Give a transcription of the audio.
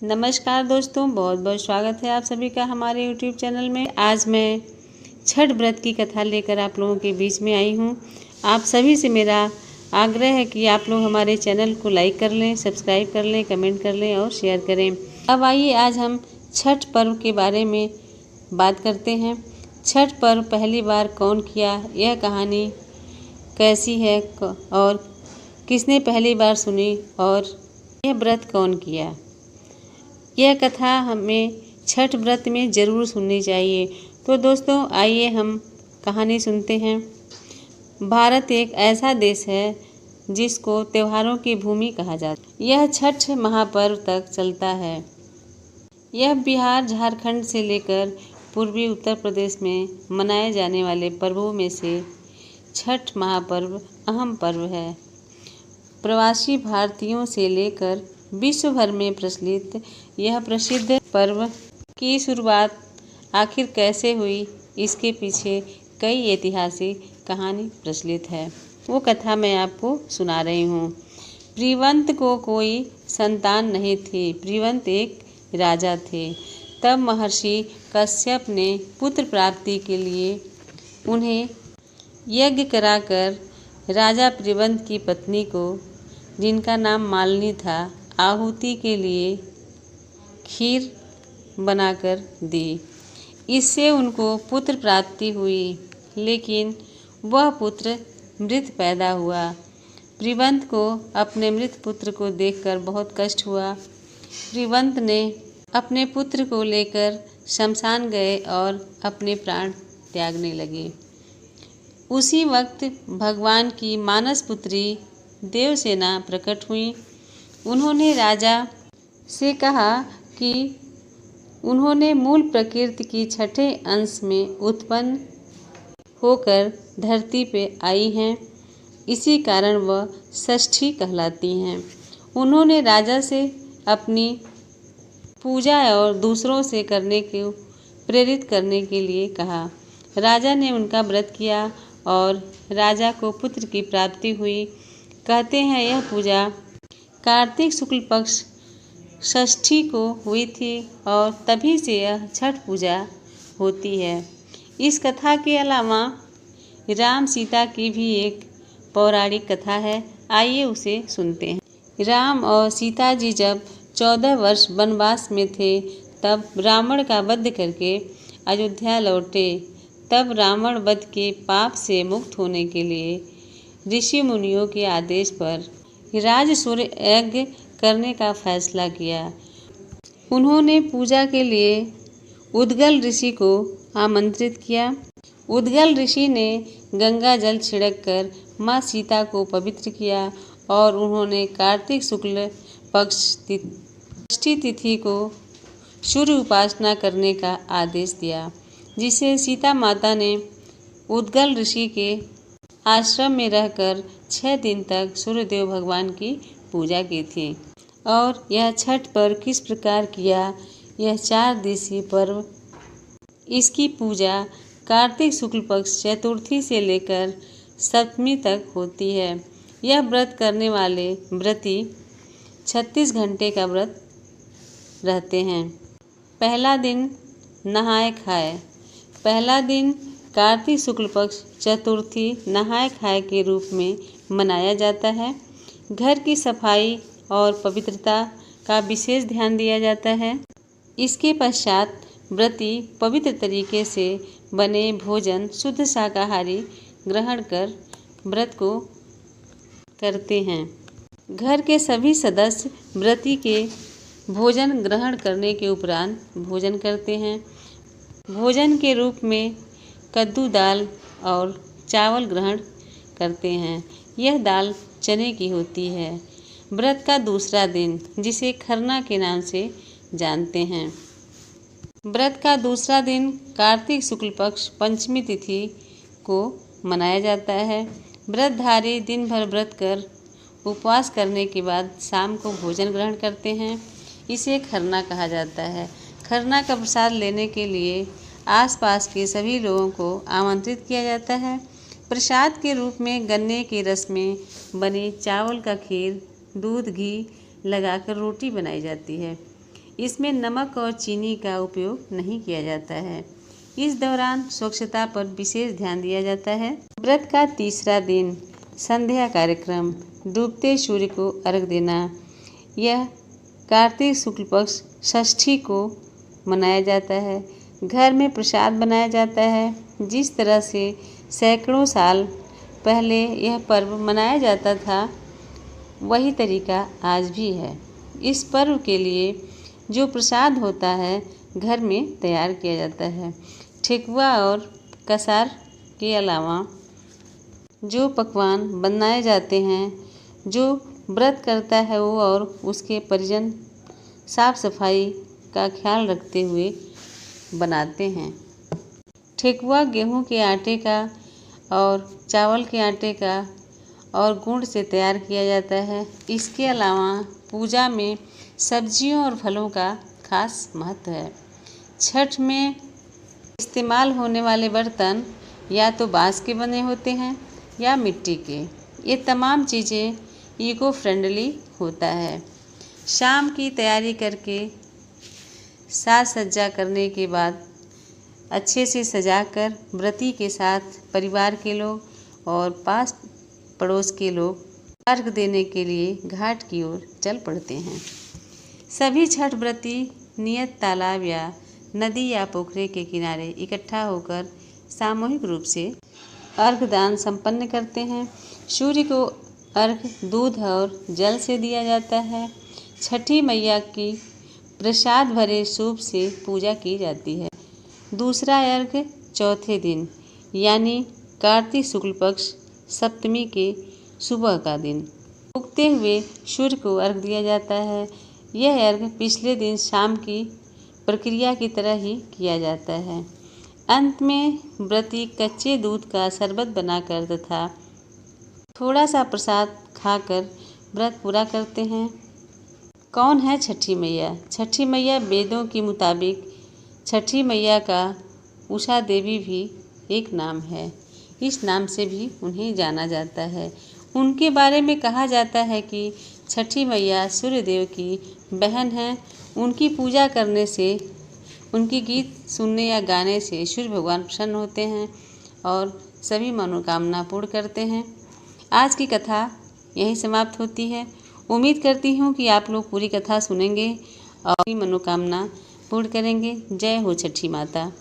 नमस्कार दोस्तों, बहुत बहुत स्वागत है आप सभी का हमारे YouTube चैनल में। आज मैं छठ व्रत की कथा लेकर आप लोगों के बीच में आई हूँ। आप सभी से मेरा आग्रह है कि आप लोग हमारे चैनल को लाइक कर लें, सब्सक्राइब कर लें, कमेंट कर लें और शेयर करें। अब आइए आज हम छठ पर्व के बारे में बात करते हैं। छठ पर्व पहली बार कौन किया, यह कहानी कैसी है और किसने पहली बार सुनी और यह व्रत कौन किया, यह कथा हमें छठ व्रत में ज़रूर सुननी चाहिए। तो दोस्तों आइए हम कहानी सुनते हैं। भारत एक ऐसा देश है जिसको त्योहारों की भूमि कहा जाता है। यह छठ महापर्व तक चलता है। यह बिहार, झारखंड से लेकर पूर्वी उत्तर प्रदेश में मनाए जाने वाले पर्वों में से छठ महापर्व अहम पर्व है। प्रवासी भारतीयों से लेकर विश्व भर में प्रचलित यह प्रसिद्ध पर्व की शुरुआत आखिर कैसे हुई, इसके पीछे कई ऐतिहासिक कहानी प्रचलित है। वो कथा मैं आपको सुना रही हूँ। प्रिवंत को कोई संतान नहीं थी। प्रिवंत एक राजा थे। तब महर्षि कश्यप ने पुत्र प्राप्ति के लिए उन्हें यज्ञ कराकर राजा प्रिवंत की पत्नी को, जिनका नाम मालिनी था, आहुति के लिए खीर बनाकर दी। इससे उनको पुत्र प्राप्ति हुई, लेकिन वह पुत्र मृत पैदा हुआ। प्रिवंत को अपने मृत पुत्र को देखकर बहुत कष्ट हुआ। प्रिवंत ने अपने पुत्र को लेकर शमशान गए और अपने प्राण त्यागने लगे। उसी वक्त भगवान की मानस पुत्री देवसेना प्रकट हुई। उन्होंने राजा से कहा कि उन्होंने मूल प्रकृति की छठे अंश में उत्पन्न होकर धरती पे आई हैं, इसी कारण वह षष्ठी कहलाती हैं। उन्होंने राजा से अपनी पूजा और दूसरों से करने को प्रेरित करने के लिए कहा। राजा ने उनका व्रत किया और राजा को पुत्र की प्राप्ति हुई। कहते हैं यह पूजा कार्तिक शुक्ल पक्ष षष्ठी को हुई थी और तभी से यह छठ पूजा होती है। इस कथा के अलावा राम सीता की भी एक पौराणिक कथा है। आइए उसे सुनते हैं। राम और सीता जी जब 14 वर्ष वनवास में थे, तब रावण का वध करके अयोध्या लौटे। तब रावण वध के पाप से मुक्त होने के लिए ऋषि मुनियों के आदेश पर राजसूय यज्ञ करने का फैसला किया। उन्होंने पूजा के लिए उद्गल ऋषि को आमंत्रित किया। उद्गल ऋषि ने गंगा जल छिड़ककर माँ सीता को पवित्र किया और उन्होंने कार्तिक शुक्ल पक्ष षष्ठी तिथि को सूर्य उपासना करने का आदेश दिया, जिसे सीता माता ने उद्गल ऋषि के आश्रम में रहकर 6 दिन तक सूर्यदेव भगवान की पूजा की थी। और यह छठ पर्व किस प्रकार किया, यह 4 दिवसीय पर्व, इसकी पूजा कार्तिक शुक्ल पक्ष चतुर्थी से लेकर सप्तमी तक होती है। यह व्रत करने वाले व्रती 36 घंटे का व्रत रहते हैं। पहला दिन नहाए खाए। पहला दिन कार्तिक शुक्ल पक्ष चतुर्थी नहाए खाए के रूप में मनाया जाता है। घर की सफाई और पवित्रता का विशेष ध्यान दिया जाता है। इसके पश्चात व्रती पवित्र तरीके से बने भोजन शुद्ध शाकाहारी ग्रहण कर व्रत को करते हैं। घर के सभी सदस्य व्रती के भोजन ग्रहण करने के उपरांत भोजन करते हैं। भोजन के रूप में कद्दू दाल और चावल ग्रहण करते हैं। यह दाल चने की होती है। व्रत का दूसरा दिन, जिसे खरना के नाम से जानते हैं। व्रत का दूसरा दिन कार्तिक शुक्ल पक्ष पंचमी तिथि को मनाया जाता है। व्रतधारी दिन भर व्रत कर उपवास करने के बाद शाम को भोजन ग्रहण करते हैं। इसे खरना कहा जाता है। खरना का प्रसाद लेने के लिए आसपास के सभी लोगों को आमंत्रित किया जाता है। प्रसाद के रूप में गन्ने के रस में बने चावल का खीर, दूध, घी लगाकर रोटी बनाई जाती है। इसमें नमक और चीनी का उपयोग नहीं किया जाता है। इस दौरान स्वच्छता पर विशेष ध्यान दिया जाता है। व्रत का तीसरा दिन संध्या कार्यक्रम, डूबते सूर्य को अर्घ देना। यह कार्तिक शुक्ल पक्ष षष्ठी को मनाया जाता है। घर में प्रसाद बनाया जाता है। जिस तरह से सैकड़ों साल पहले यह पर्व मनाया जाता था, वही तरीका आज भी है। इस पर्व के लिए जो प्रसाद होता है घर में तैयार किया जाता है। ठेकुआ और कसार के अलावा जो पकवान बनाए जाते हैं, जो व्रत करता है वो और उसके परिजन साफ सफाई का ख्याल रखते हुए बनाते हैं। ठेकुआ गेहूं के आटे का और चावल के आटे का और गुड़ से तैयार किया जाता है। इसके अलावा पूजा में सब्जियों और फलों का खास महत्व है। छठ में इस्तेमाल होने वाले बर्तन या तो बांस के बने होते हैं या मिट्टी के। ये तमाम चीज़ें इको फ्रेंडली होता है। शाम की तैयारी करके साज सज्जा करने के बाद अच्छे से सजाकर व्रती के साथ परिवार के लोग और पास पड़ोस के लोग अर्घ देने के लिए घाट की ओर चल पड़ते हैं। सभी छठ व्रती नियत तालाब या नदी या पोखरे के किनारे इकट्ठा होकर सामूहिक रूप से अर्घदान संपन्न करते हैं। सूर्य को अर्घ दूध और जल से दिया जाता है। छठी मैया की प्रसाद भरे सूप से पूजा की जाती है। दूसरा अर्घ चौथे दिन यानी कार्तिक शुक्ल पक्ष सप्तमी के सुबह का दिन उगते हुए सूर्य को अर्घ दिया जाता है। यह अर्घ पिछले दिन शाम की प्रक्रिया की तरह ही किया जाता है। अंत में व्रती कच्चे दूध का शरबत बनाकर तथा थोड़ा सा प्रसाद खाकर व्रत पूरा करते हैं। कौन है छठी मैया? छठी मैया वेदों के मुताबिक छठी मैया का उषा देवी भी एक नाम है। इस नाम से भी उन्हें जाना जाता है। उनके बारे में कहा जाता है कि छठी मैया सूर्यदेव की बहन हैं। उनकी पूजा करने से, उनकी गीत सुनने या गाने से सूर्य भगवान प्रसन्न होते हैं और सभी मनोकामना पूर्ण करते हैं। आज की कथा यहीं समाप्त होती है। उम्मीद करती हूँ कि आप लोग पूरी कथा सुनेंगे और मनोकामना पूर्ण करेंगे। जय हो छठी माता।